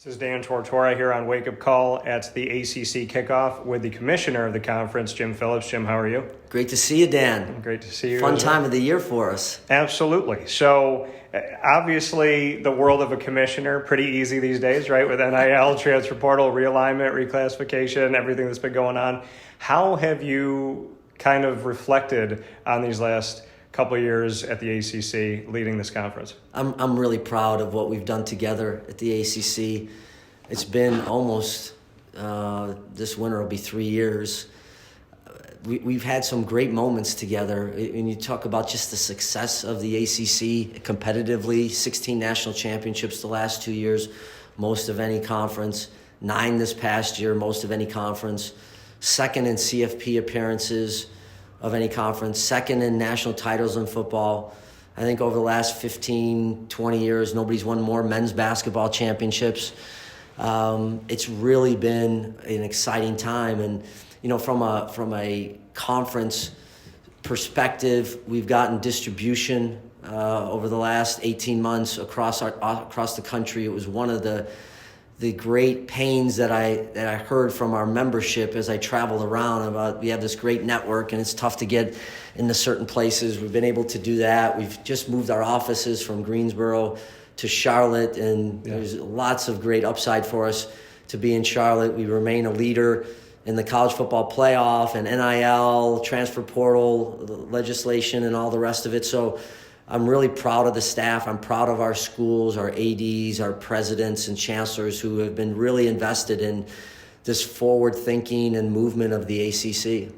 This is Dan Tortora here on Wake Up Call at the ACC kickoff with the commissioner of the conference, Jim Phillips. Jim, how are you? Great to see you, Dan. Great to see you. Fun time of the year for us. Absolutely. So obviously the world of a commissioner, pretty easy these days, right? With NIL, transfer portal, realignment, reclassification, everything that's been going on. How have you kind of reflected on these last couple of years at the ACC leading this conference? I'm really proud of what we've done together at the ACC. It's been almost, this winter will be 3 years. We've had some great moments together. When you talk about just the success of the ACC competitively, 16 national championships the last 2 years, most of any conference, 9 this past year, most of any conference, second in CFP appearances of any conference, second in national titles in football. I think over the last 15, 20 years, nobody's won more men's basketball championships. It's really been an exciting time. And, you know, from a conference perspective, we've gotten distribution over the last 18 months across the country. It was one of the great pains that I heard from our membership as I traveled around about we have this great network and it's tough to get into certain places. We've been able to do that. We've just moved our offices from Greensboro to Charlotte, and there's lots of great upside for us to be in Charlotte. We remain a leader in the college football playoff and NIL, transfer portal legislation and all the rest of it. So I'm really proud of the staff. I'm proud of our schools, our ADs, our presidents and chancellors who have been really invested in this forward thinking and movement of the ACC.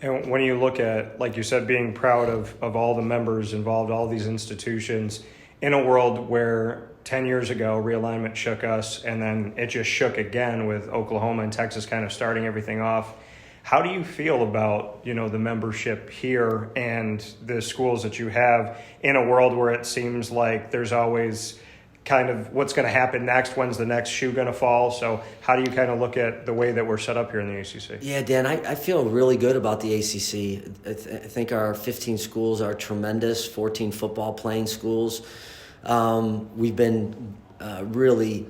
And when you look at, like you said, being proud of all the members involved, all these institutions, in a world where 10 years ago realignment shook us and then it just shook again with Oklahoma and Texas kind of starting everything off, how do you feel about, you know, the membership here and the schools that you have in a world where it seems like there's always kind of what's going to happen next? When's the next shoe going to fall? So how do you kind of look at the way that we're set up here in the ACC? Yeah, Dan, I feel really good about the ACC. I think our 15 schools are tremendous, 14 football playing schools. We've been really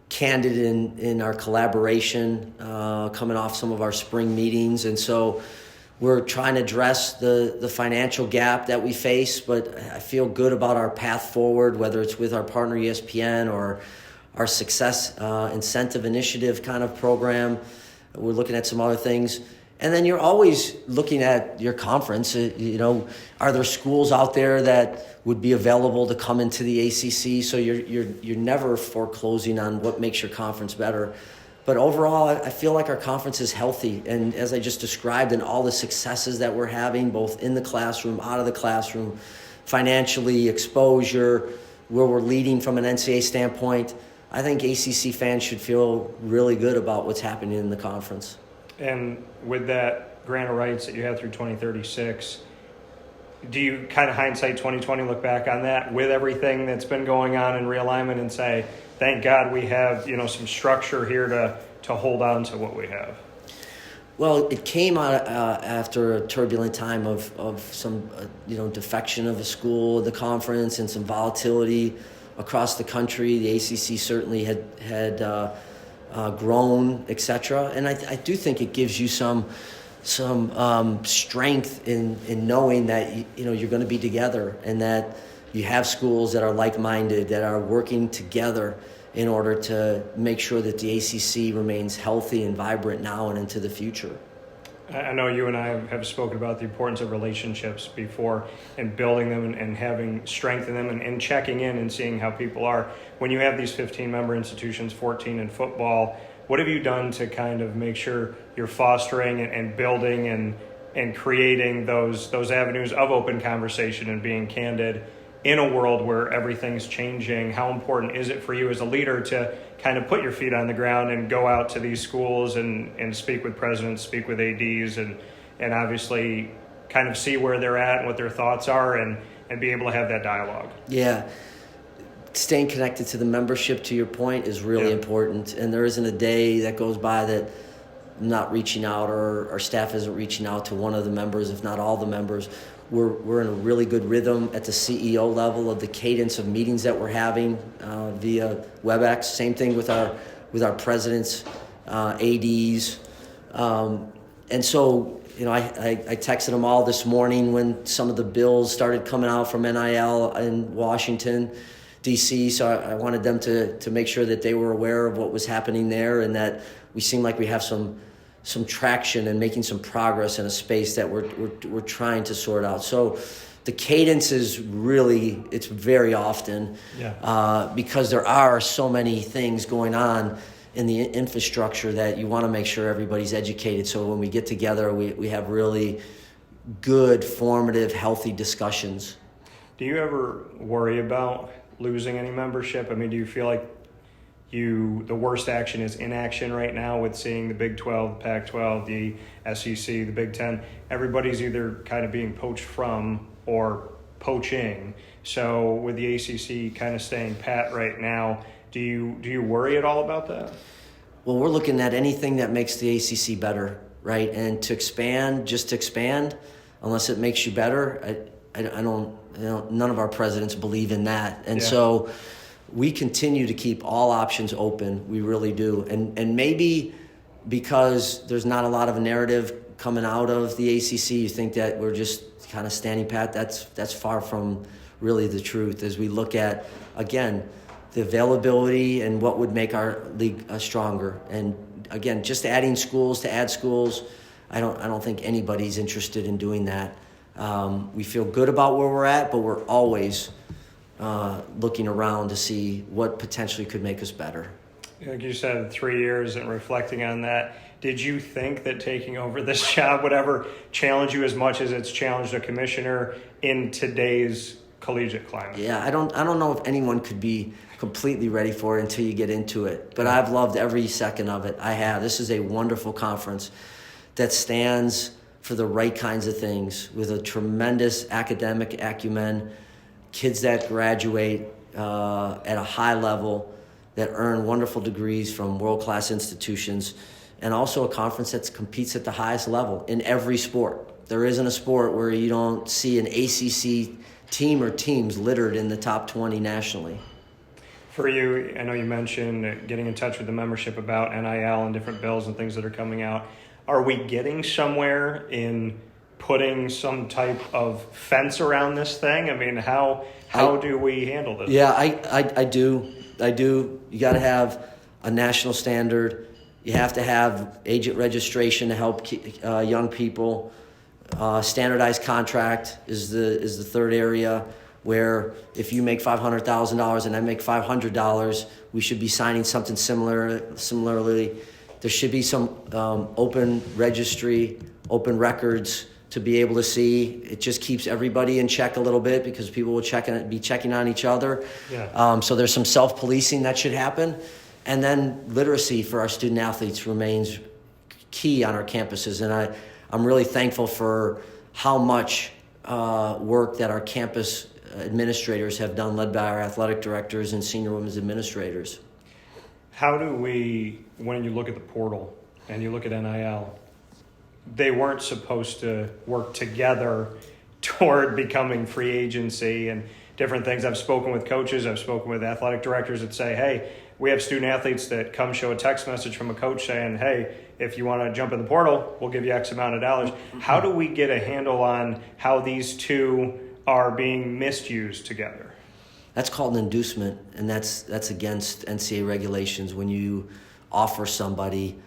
candid in our collaboration coming off some of our spring meetings, and so we're trying to address the financial gap that we face, but I feel good about our path forward, whether it's with our partner ESPN or our success incentive initiative kind of program. We're looking at some other things. And then you're always looking at your conference. You know, are there schools out there that would be available to come into the ACC? So you're never foreclosing on what makes your conference better. But overall, I feel like our conference is healthy. And as I just described, and all the successes that we're having, both in the classroom, out of the classroom, financially, exposure, where we're leading from an NCAA standpoint, I think ACC fans should feel really good about what's happening in the conference. And with that grant of rights that you have through 2036, do you kind of hindsight 2020 look back on that with everything that's been going on in realignment and say, thank God we have, you know, some structure here to hold on to what we have? Well, it came out after a turbulent time of some, defection of a school, the conference, and some volatility across the country. The ACC certainly had grown, etc. And I do think it gives you some strength in knowing that you're going to be together and that you have schools that are like-minded, that are working together in order to make sure that the ACC remains healthy and vibrant now and into the future. I know you and I have spoken about the importance of relationships before and building them and having strength in them and checking in and seeing how people are. When you have these 15 member institutions, 14 in football, what have you done to kind of make sure you're fostering and building and creating those avenues of open conversation and being candid in a world where everything's changing? How important is it for you as a leader to kind of put your feet on the ground and go out to these schools and speak with presidents, speak with ADs, and obviously kind of see where they're at and what their thoughts are and be able to have that dialogue? Yeah. Staying connected to the membership, to your point, is really important. And there isn't a day that goes by that I'm not reaching out or our staff isn't reaching out to one of the members, if not all the members. we're in a really good rhythm at the CEO level of the cadence of meetings that we're having via WebEx. Same thing with our presidents, ADs, and so I texted them all this morning when some of the bills started coming out from NIL in Washington, D.C. So I wanted them to make sure that they were aware of what was happening there, and that we seem like we have some traction and making some progress in a space that we're trying to sort out. So the cadence is really, it's very often, because there are so many things going on in the infrastructure that you want to make sure everybody's educated. So when we get together, we have really good, formative, healthy discussions. Do you ever worry about losing any membership? I mean, do you feel like the worst action is inaction right now with seeing the Big 12, Pac-12, the SEC, the Big 10? Everybody's either kind of being poached from or poaching. So with the ACC kind of staying pat right now, do you worry at all about that? Well, we're looking at anything that makes the ACC better, right? And to expand, just to expand, unless it makes you better, I don't, none of our presidents believe in that. And so we continue to keep all options open. We really do. And maybe because there's not a lot of a narrative coming out of the ACC, you think that we're just kind of standing pat. That's far from really the truth. As we look at, again, the availability and what would make our league stronger. And again, just adding schools to add schools, I don't think anybody's interested in doing that. We feel good about where we're at, but we're always looking around to see what potentially could make us better. Like you said, 3 years and reflecting on that, did you think that taking over this job would ever challenge you as much as it's challenged a commissioner in today's collegiate climate? Yeah, I don't know if anyone could be completely ready for it until you get into it. But I've loved every second of it. I have. This is a wonderful conference that stands for the right kinds of things with a tremendous academic acumen, kids that graduate at a high level, that earn wonderful degrees from world-class institutions, and also a conference that competes at the highest level in every sport. There isn't a sport where you don't see an ACC team or teams littered in the top 20 nationally. For you, I know you mentioned getting in touch with the membership about NIL and different bills and things that are coming out. Are we getting somewhere in putting some type of fence around this thing? I mean, how do we handle this? Yeah, I do. You got to have a national standard. You have to have agent registration to help young people. Standardized contract is the third area, where if you make $500,000 and I make $500, we should be signing something similarly. There should be some open registry, open records to be able to see. It just keeps everybody in check a little bit, because people will be checking on each other. Yeah. So there's some self-policing that should happen. And then literacy for our student athletes remains key on our campuses. And I'm really thankful for how much work that our campus administrators have done, led by our athletic directors and senior women's administrators. How do we, when you look at the portal and you look at NIL, they weren't supposed to work together toward becoming free agency and different things. I've spoken with coaches, I've spoken with athletic directors that say, hey, we have student athletes that come show a text message from a coach saying, hey, if you want to jump in the portal, we'll give you X amount of dollars. How do we get a handle on how these two are being misused together? That's called an inducement, and that's against NCAA regulations when you offer somebody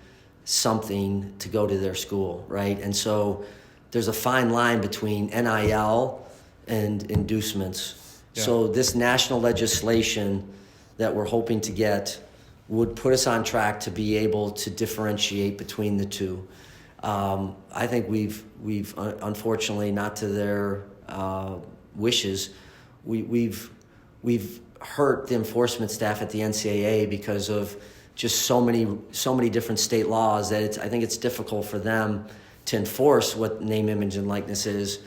something to go to their school, right? And so there's a fine line between NIL and inducements. Yeah. So this national legislation that we're hoping to get would put us on track to be able to differentiate between the two. I think we've unfortunately, not to their wishes, we've hurt the enforcement staff at the NCAA because of just so many different state laws that I think it's difficult for them to enforce what name, image, and likeness is.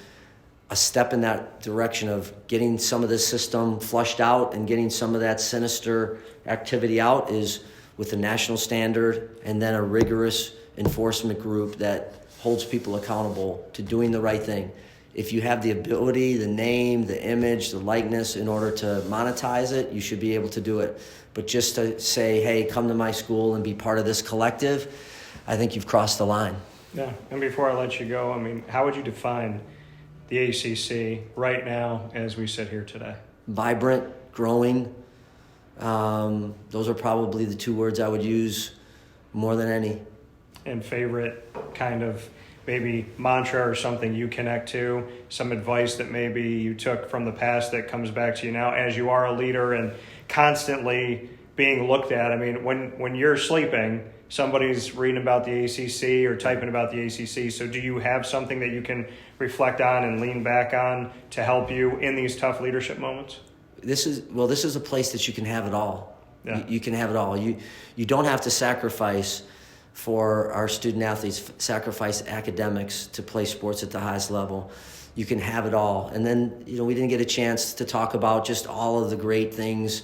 A step in that direction of getting some of this system flushed out and getting some of that sinister activity out is with a national standard and then a rigorous enforcement group that holds people accountable to doing the right thing. if you have the ability, the name, the image, the likeness in order to monetize it, you should be able to do it. But just to say, hey, come to my school and be part of this collective, I think you've crossed the line. Yeah, and before I let you go, I mean, how would you define the ACC right now as we sit here today? Vibrant, growing. Those are probably the two words I would use more than any. And favorite kind of maybe mantra or something you connect to, some advice that maybe you took from the past that comes back to you now as you are a leader and constantly being looked at. I mean, when you're sleeping, somebody's reading about the ACC or typing about the ACC. So do you have something that you can reflect on and lean back on to help you in these tough leadership moments? This is a place that you can have it all. Yeah. You can have it all. You don't have to sacrifice for our student athletes, sacrifice academics to play sports at the highest level. You can have it all. And then, we didn't get a chance to talk about just all of the great things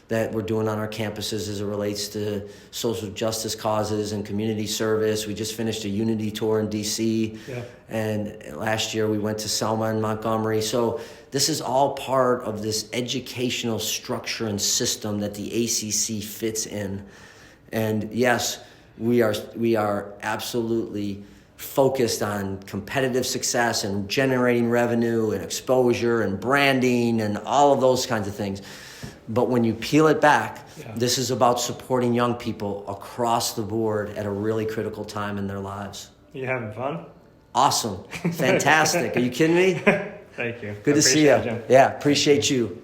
that we're doing on our campuses as it relates to social justice causes and community service. We just finished a unity tour in DC. Yeah. And last year we went to Selma and Montgomery. So this is all part of this educational structure and system that the ACC fits in. And yes, we are absolutely focused on competitive success and generating revenue and exposure and branding and all of those kinds of things. But when you peel it back, This is about supporting young people across the board at a really critical time in their lives. You having fun? Awesome. Fantastic. Are you kidding me? Thank you. Good to see you. Yeah, appreciate you.